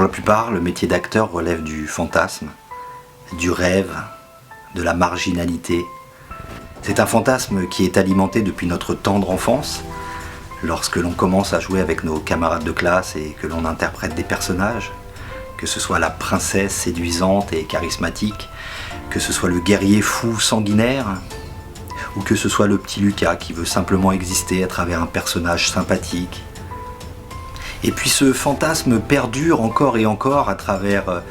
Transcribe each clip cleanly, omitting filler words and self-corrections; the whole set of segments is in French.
la plupart, le métier d'acteur relève du fantasme, du rêve, de la marginalité. C'est un fantasme qui est alimenté depuis notre tendre enfance, lorsque l'on commence à jouer avec nos camarades de classe et que l'on interprète des personnages, que ce soit la princesse séduisante et charismatique, que ce soit le guerrier fou sanguinaire, ou que ce soit le petit Lucas qui veut simplement exister à travers un personnage sympathique. Et puis ce fantasme perdure encore et encore à travers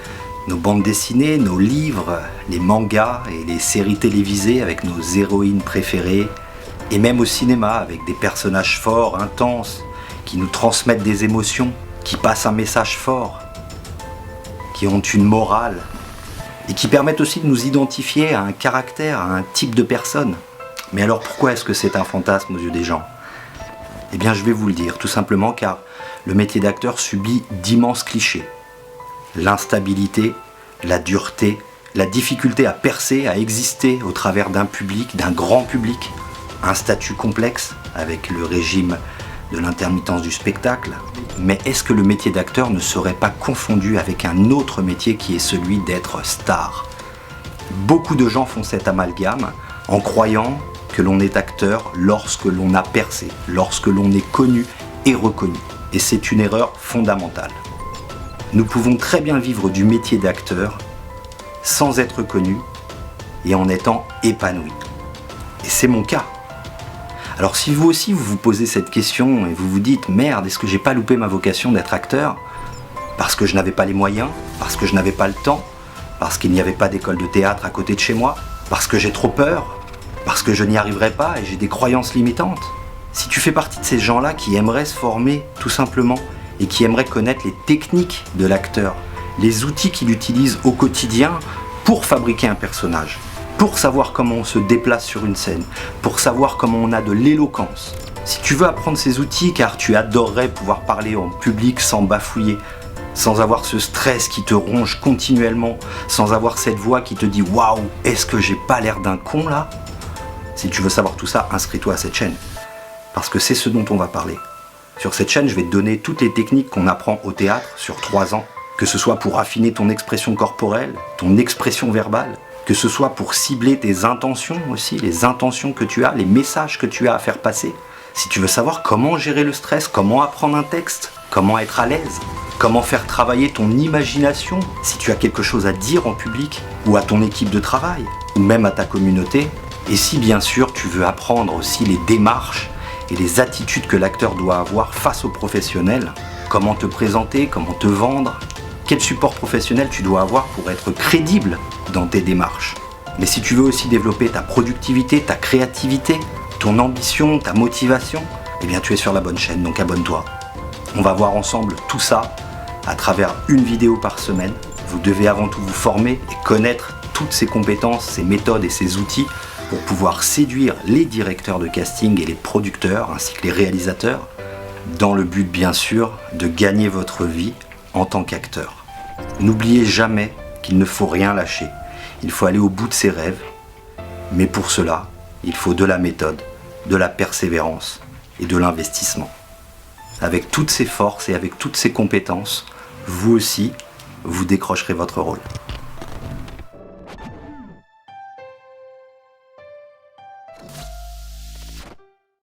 nos bandes dessinées, nos livres, les mangas et les séries télévisées avec nos héroïnes préférées, et même au cinéma avec des personnages forts, intenses, qui nous transmettent des émotions, qui passent un message fort, qui ont une morale, et qui permettent aussi de nous identifier à un caractère, à un type de personne. Mais alors pourquoi est-ce que c'est un fantasme aux yeux des gens ? Eh bien je vais vous le dire, tout simplement car le métier d'acteur subit d'immenses clichés. L'instabilité, la dureté, la difficulté à percer, à exister au travers d'un public, d'un grand public, un statut complexe avec le régime de l'intermittence du spectacle. Mais est-ce que le métier d'acteur ne serait pas confondu avec un autre métier qui est celui d'être star ? Beaucoup de gens font cet amalgame en croyant que l'on est acteur lorsque l'on a percé, lorsque l'on est connu et reconnu. Et c'est une erreur fondamentale. Nous pouvons très bien vivre du métier d'acteur sans être connu et en étant épanoui. Et c'est mon cas. Alors si vous aussi vous vous posez cette question et vous vous dites « Merde, est-ce que j'ai pas loupé ma vocation d'être acteur ? Parce que je n'avais pas les moyens, parce que je n'avais pas le temps, parce qu'il n'y avait pas d'école de théâtre à côté de chez moi, parce que j'ai trop peur, parce que je n'y arriverai pas et j'ai des croyances limitantes ?» Si tu fais partie de ces gens-là qui aimeraient se former tout simplement et qui aimeraient connaître les techniques de l'acteur, les outils qu'il utilise au quotidien pour fabriquer un personnage, pour savoir comment on se déplace sur une scène, pour savoir comment on a de l'éloquence. Si tu veux apprendre ces outils car tu adorerais pouvoir parler en public sans bafouiller, sans avoir ce stress qui te ronge continuellement, sans avoir cette voix qui te dit « Waouh, est-ce que j'ai pas l'air d'un con là ?» Si tu veux savoir tout ça, inscris-toi à cette chaîne. Parce que c'est ce dont on va parler. Sur cette chaîne, je vais te donner toutes les techniques qu'on apprend au théâtre sur 3 ans, que ce soit pour affiner ton expression corporelle, ton expression verbale, que ce soit pour cibler tes intentions aussi, les intentions que tu as, les messages que tu as à faire passer. Si tu veux savoir comment gérer le stress, comment apprendre un texte, comment être à l'aise, comment faire travailler ton imagination si tu as quelque chose à dire en public, ou à ton équipe de travail, ou même à ta communauté. Et si bien sûr tu veux apprendre aussi les démarches et les attitudes que l'acteur doit avoir face aux professionnels, comment te présenter, comment te vendre, quel support professionnel tu dois avoir pour être crédible dans tes démarches. Mais si tu veux aussi développer ta productivité, ta créativité, ton ambition, ta motivation, eh bien tu es sur la bonne chaîne, donc abonne-toi. On va voir ensemble tout ça à travers une vidéo par semaine. Vous devez avant tout vous former et connaître toutes ces compétences, ces méthodes et ces outils pour pouvoir séduire les directeurs de casting et les producteurs ainsi que les réalisateurs dans le but bien sûr de gagner votre vie en tant qu'acteur. N'oubliez jamais qu'il ne faut rien lâcher. Il faut aller au bout de ses rêves, mais pour cela, il faut de la méthode, de la persévérance et de l'investissement. Avec toutes ces forces et avec toutes ces compétences, vous aussi, vous décrocherez votre rôle.